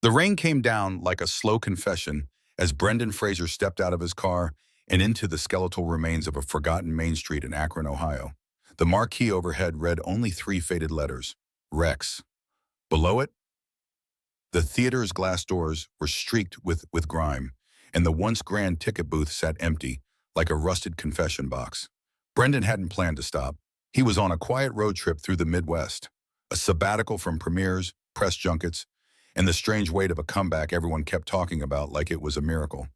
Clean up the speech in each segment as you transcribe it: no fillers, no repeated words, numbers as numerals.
The rain came down like a slow confession as Brendan Fraser stepped out of his car and into the skeletal remains of a forgotten main street in Akron, Ohio. The marquee overhead read only three faded letters, Rex. Below it, the theater's glass doors were streaked with grime, and the once grand ticket booth sat empty, like a rusted confession box. Brendan hadn't planned to stop. He was on a quiet road trip through the Midwest, a sabbatical from premieres, press junkets, and the strange weight of a comeback everyone kept talking about like it was a miracle.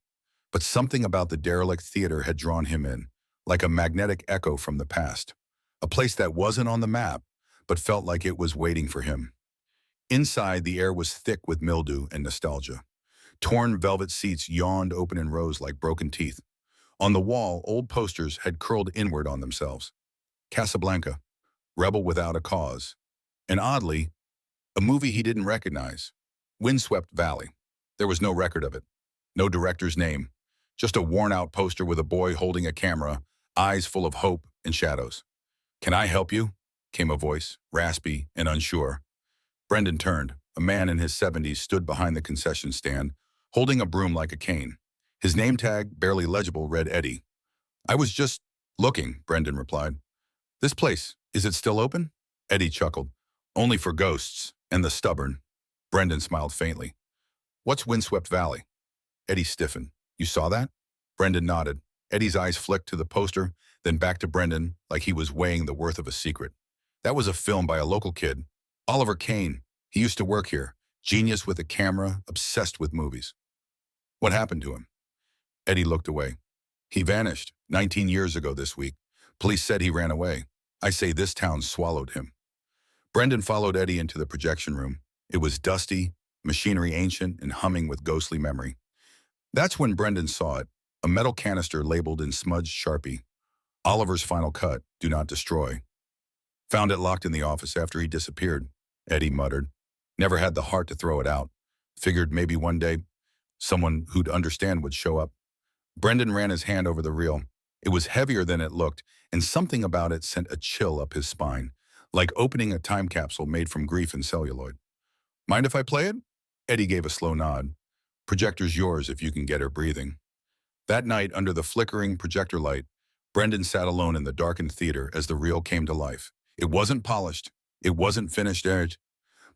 But something about the derelict theater had drawn him in, like a magnetic echo from the past. A place that wasn't on the map, but felt like it was waiting for him. Inside, the air was thick with mildew and nostalgia. Torn velvet seats yawned open in rows like broken teeth. On the wall, old posters had curled inward on themselves. Casablanca, Rebel Without a Cause, and oddly, a movie he didn't recognize, Windswept Valley. There was no record of it, no director's name, just a worn-out poster with a boy holding a camera, eyes full of hope and shadows. "Can I help you?" came a voice, raspy and unsure. Brendan turned. A man in his 70s stood behind the concession stand, holding a broom like a cane. His name tag, barely legible, read Eddie. "I was just looking," Brendan replied. "This place, is it still open?" Eddie chuckled. "Only for ghosts and the stubborn." Brendan smiled faintly. "What's Windswept Valley?" Eddie stiffened. "You saw that?" Brendan nodded. Eddie's eyes flicked to the poster, then back to Brendan like he was weighing the worth of a secret. "That was a film by a local kid, Oliver Kane. He used to work here. Genius with a camera, obsessed with movies." "What happened to him?" Eddie looked away. "He vanished 19 years ago this week. Police said he ran away. I say this town swallowed him." Brendan followed Eddie into the projection room. It was dusty, machinery ancient, and humming with ghostly memory. That's when Brendan saw it, a metal canister labeled in smudged Sharpie. "Oliver's Final Cut, Do Not Destroy." "Found it locked in the office after he disappeared," Eddie muttered. "Never had the heart to throw it out. Figured maybe one day someone who'd understand would show up." Brendan ran his hand over the reel. It was heavier than it looked, and something about it sent a chill up his spine, like opening a time capsule made from grief and celluloid. "Mind if I play it?" Eddie gave a slow nod. "Projector's yours if you can get her breathing." That night, under the flickering projector light, Brendan sat alone in the darkened theater as the reel came to life. It wasn't polished, it wasn't finished edge,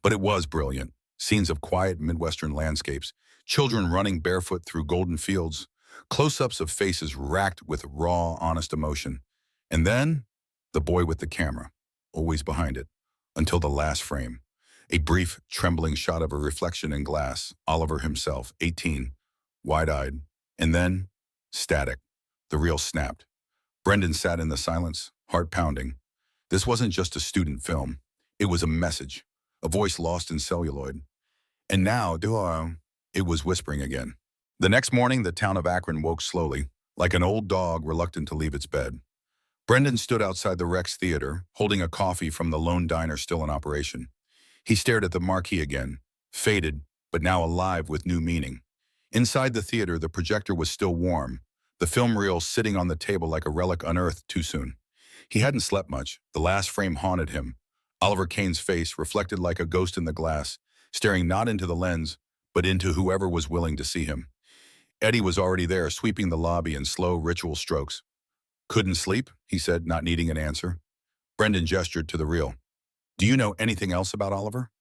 but it was brilliant. Scenes of quiet Midwestern landscapes, children running barefoot through golden fields, close-ups of faces racked with raw, honest emotion. And then, the boy with the camera, always behind it, until the last frame. A brief, trembling shot of a reflection in glass, Oliver himself, 18, wide-eyed. And then, static. The reel snapped. Brendan sat in the silence, heart pounding. This wasn't just a student film. It was a message, a voice lost in celluloid. And now, it was whispering again. The next morning, the town of Akron woke slowly, like an old dog reluctant to leave its bed. Brendan stood outside the Rex Theater, holding a coffee from the lone diner still in operation. He stared at the marquee again, faded, but now alive with new meaning. Inside the theater, the projector was still warm, the film reel sitting on the table like a relic unearthed too soon. He hadn't slept much. The last frame haunted him. Oliver Kane's face, reflected like a ghost in the glass, staring not into the lens, but into whoever was willing to see him. Eddie was already there, sweeping the lobby in slow ritual strokes. "Couldn't sleep?" he said, not needing an answer. Brendan gestured to the reel. "Do you know anything else about Oliver?"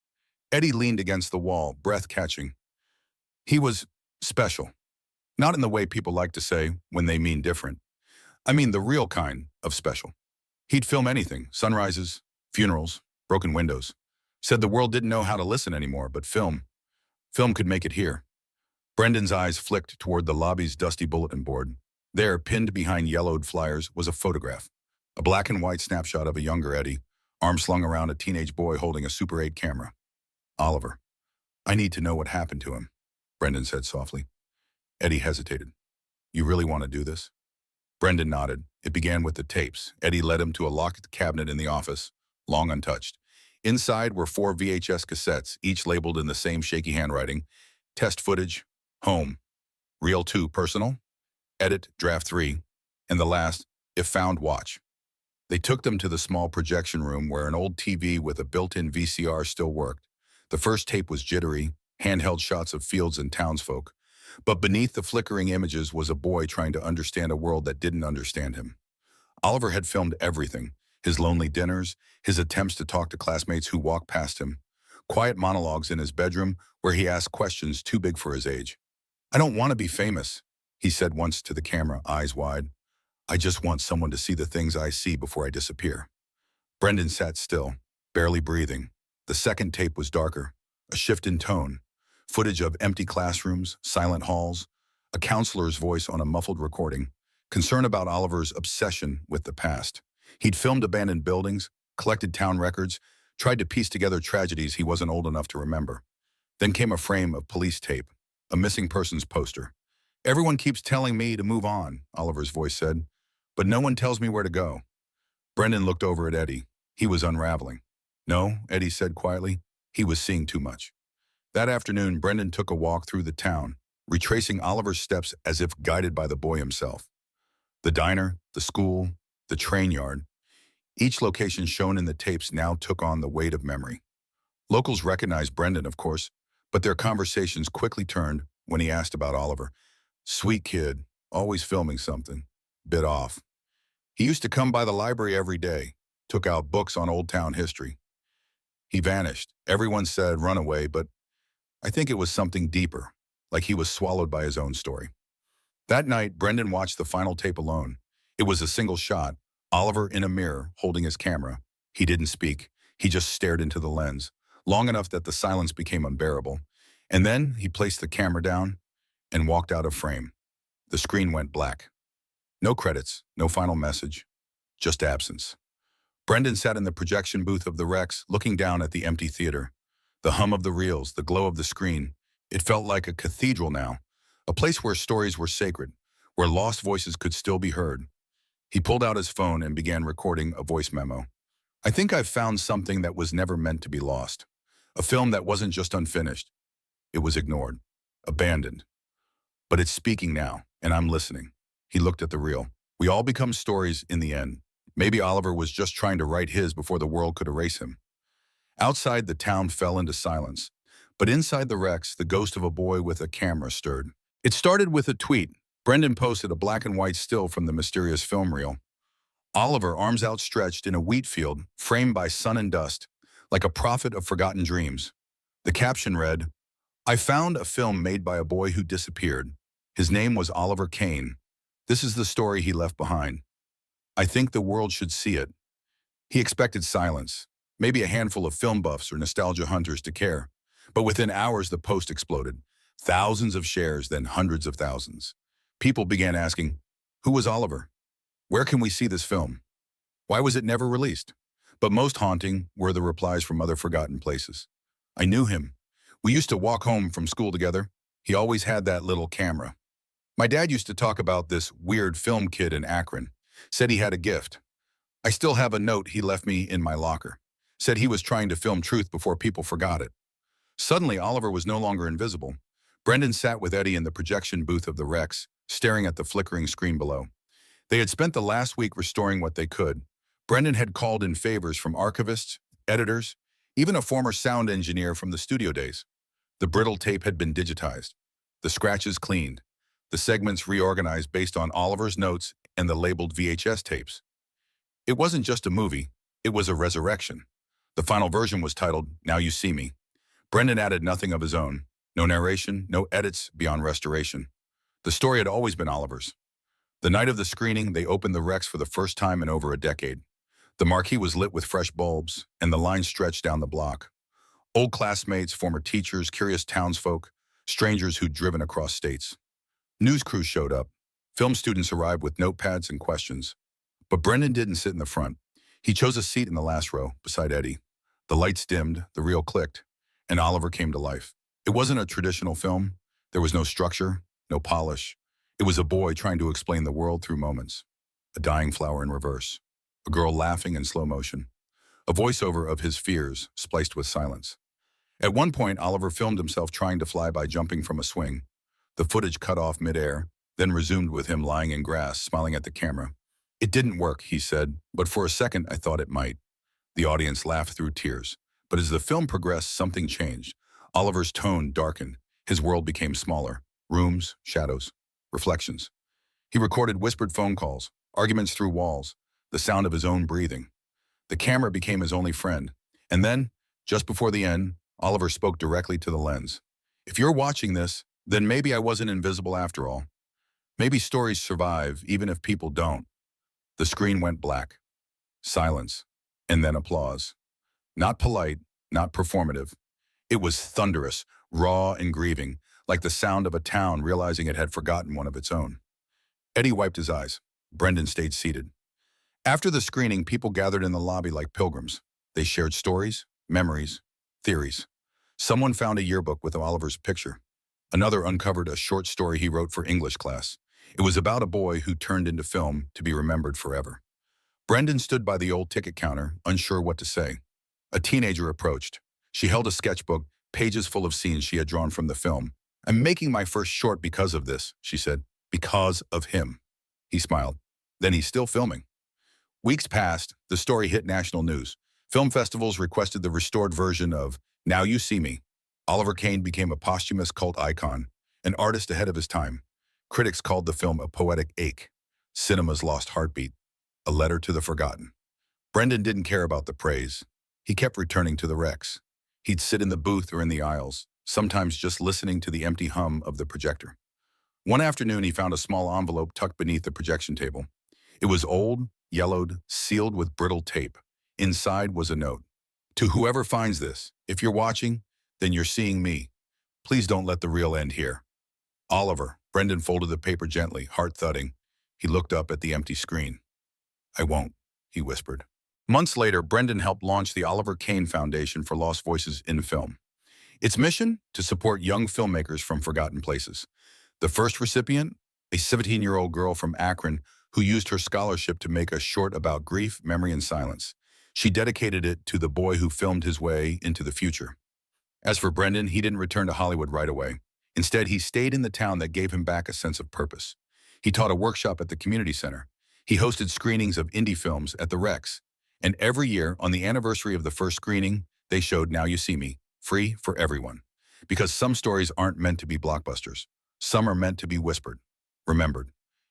Eddie leaned against the wall, breath catching. "He was special. Not in the way people like to say when they mean different. I mean the real kind of special. He'd film anything, sunrises, funerals, broken windows. Said the world didn't know how to listen anymore, but film could make it hear." Brendan's eyes flicked toward the lobby's dusty bulletin board. There, pinned behind yellowed flyers, was a photograph. A black and white snapshot of a younger Eddie, arm slung around a teenage boy holding a Super 8 camera. "Oliver, I need to know what happened to him," Brendan said softly. Eddie hesitated. "You really want to do this?" Brendan nodded. It began with the tapes. Eddie led him to a locked cabinet in the office, long untouched. Inside were 4 VHS cassettes, each labeled in the same shaky handwriting. Test footage, home. Reel 2, personal. Edit, draft 3. And the last, if found, watch. They took them to the small projection room where an old TV with a built-in VCR still worked. The first tape was jittery, handheld shots of fields and townsfolk. But beneath the flickering images was a boy trying to understand a world that didn't understand him. Oliver had filmed everything: his lonely dinners, his attempts to talk to classmates who walked past him, quiet monologues in his bedroom where he asked questions too big for his age. "I don't want to be famous," he said once to the camera, eyes wide. "I just want someone to see the things I see before I disappear." Brendan sat still, barely breathing. The second tape was darker, a shift in tone, footage of empty classrooms, silent halls, a counselor's voice on a muffled recording, concern about Oliver's obsession with the past. He'd filmed abandoned buildings, collected town records, tried to piece together tragedies he wasn't old enough to remember. Then came a frame of police tape, a missing persons poster. "Everyone keeps telling me to move on," Oliver's voice said, "but no one tells me where to go." Brendan looked over at Eddie. He was unraveling. "No," Eddie said quietly. He was seeing too much. That afternoon, Brendan took a walk through the town, retracing Oliver's steps as if guided by the boy himself. The diner, the school, the train yard. Each location shown in the tapes now took on the weight of memory. Locals recognized Brendan, of course, but their conversations quickly turned when he asked about Oliver. "Sweet kid, always filming something. Bit off. He used to come by the library every day, took out books on Old Town history. He vanished. Everyone said runaway, but I think it was something deeper, like he was swallowed by his own story." That night, Brendan watched the final tape alone. It was a single shot, Oliver in a mirror, holding his camera. He didn't speak. He just stared into the lens, long enough that the silence became unbearable. And then he placed the camera down and walked out of frame. The screen went black. No credits, no final message, just absence. Brendan sat in the projection booth of the Rex, looking down at the empty theater. The hum of the reels, the glow of the screen. It felt like a cathedral now, a place where stories were sacred, where lost voices could still be heard. He pulled out his phone and began recording a voice memo. "I think I've found something that was never meant to be lost. A film that wasn't just unfinished. It was ignored, abandoned. But it's speaking now, and I'm listening." He looked at the reel. "We all become stories in the end. Maybe Oliver was just trying to write his before the world could erase him." Outside, the town fell into silence. But inside the Rex, the ghost of a boy with a camera stirred. It started with a tweet. Brendan posted a black and white still from the mysterious film reel. Oliver, arms outstretched in a wheat field, framed by sun and dust, like a prophet of forgotten dreams. The caption read, "I found a film made by a boy who disappeared. His name was Oliver Kane. This is the story he left behind. I think the world should see it." He expected silence, maybe a handful of film buffs or nostalgia hunters to care. But within hours, the post exploded. Thousands of shares, then hundreds of thousands. People began asking, who was Oliver? Where can we see this film? Why was it never released? But most haunting were the replies from other forgotten places. "I knew him. We used to walk home from school together. He always had that little camera. My dad used to talk about this weird film kid in Akron. Said he had a gift. I still have a note he left me in my locker. Said he was trying to film truth before people forgot it." Suddenly, Oliver was no longer invisible. Brendan sat with Eddie in the projection booth of the Rex, staring at the flickering screen below. They had spent the last week restoring what they could. Brendan had called in favors from archivists, editors, even a former sound engineer from the studio days. The brittle tape had been digitized, the scratches cleaned, the segments reorganized based on Oliver's notes and the labeled VHS tapes. It wasn't just a movie, it was a resurrection. The final version was titled, "Now You See Me." Brendan added nothing of his own. No narration, no edits beyond restoration. The story had always been Oliver's. The night of the screening, they opened the Rex for the first time in over a decade. The marquee was lit with fresh bulbs, and the line stretched down the block. Old classmates, former teachers, curious townsfolk, strangers who'd driven across states. News crews showed up. Film students arrived with notepads and questions. But Brendan didn't sit in the front. He chose a seat in the last row, beside Eddie. The lights dimmed, the reel clicked, and Oliver came to life. It wasn't a traditional film. There was no structure, no polish. It was a boy trying to explain the world through moments. A dying flower in reverse. A girl laughing in slow motion. A voiceover of his fears, spliced with silence. At one point, Oliver filmed himself trying to fly by jumping from a swing. The footage cut off midair, then resumed with him lying in grass, smiling at the camera. "It didn't work," he said, "but for a second I thought it might." The audience laughed through tears. But as the film progressed, something changed. Oliver's tone darkened. His world became smaller. Rooms, shadows, reflections. He recorded whispered phone calls, arguments through walls, the sound of his own breathing. The camera became his only friend. And then, just before the end, Oliver spoke directly to the lens. If you're watching this, then maybe I wasn't invisible after all. Maybe stories survive even if people don't. The screen went black. Silence. And then applause. Not polite, not performative. It was thunderous, raw and grieving, like the sound of a town realizing it had forgotten one of its own. Eddie wiped his eyes. Brendan stayed seated. After the screening, people gathered in the lobby like pilgrims. They shared stories, memories, theories. Someone found a yearbook with Oliver's picture. Another uncovered a short story he wrote for English class. It was about a boy who turned into film to be remembered forever. Brendan stood by the old ticket counter, unsure what to say. A teenager approached. She held a sketchbook, pages full of scenes she had drawn from the film. I'm making my first short because of this, she said. Because of him. He smiled. Then he's still filming. Weeks passed, the story hit national news. Film festivals requested the restored version of Now You See Me. Oliver Kane became a posthumous cult icon, an artist ahead of his time. Critics called the film a poetic ache, cinema's lost heartbeat, a letter to the forgotten. Brendan didn't care about the praise. He kept returning to the Rex. He'd sit in the booth or in the aisles, sometimes just listening to the empty hum of the projector. One afternoon, he found a small envelope tucked beneath the projection table. It was old, yellowed, sealed with brittle tape. Inside was a note. To whoever finds this, if you're watching, then you're seeing me. Please don't let the real end here. Oliver. Brendan folded the paper gently, heart thudding. He looked up at the empty screen. I won't, he whispered. Months later, Brendan helped launch the Oliver Kane Foundation for Lost Voices in Film. Its mission? To support young filmmakers from forgotten places. The first recipient? A 17-year-old girl from Akron who used her scholarship to make a short about grief, memory, and silence. She dedicated it to the boy who filmed his way into the future. As for Brendan, he didn't return to Hollywood right away. Instead, he stayed in the town that gave him back a sense of purpose. He taught a workshop at the community center. He hosted screenings of indie films at the Rex. And every year, on the anniversary of the first screening, they showed Now You See Me, free for everyone. Because some stories aren't meant to be blockbusters. Some are meant to be whispered, remembered,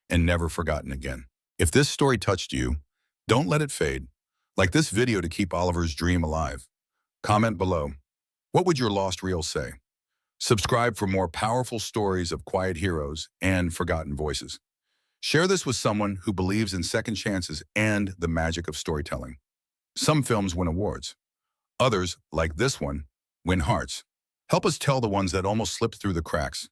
and never forgotten again. If this story touched you, don't let it fade. Like this video to keep Oliver's dream alive. Comment below. What would your lost reel say? Subscribe for more powerful stories of quiet heroes and forgotten voices. Share this with someone who believes in second chances and the magic of storytelling. Some films win awards. Others, like this one, win hearts. Help us tell the ones that almost slipped through the cracks.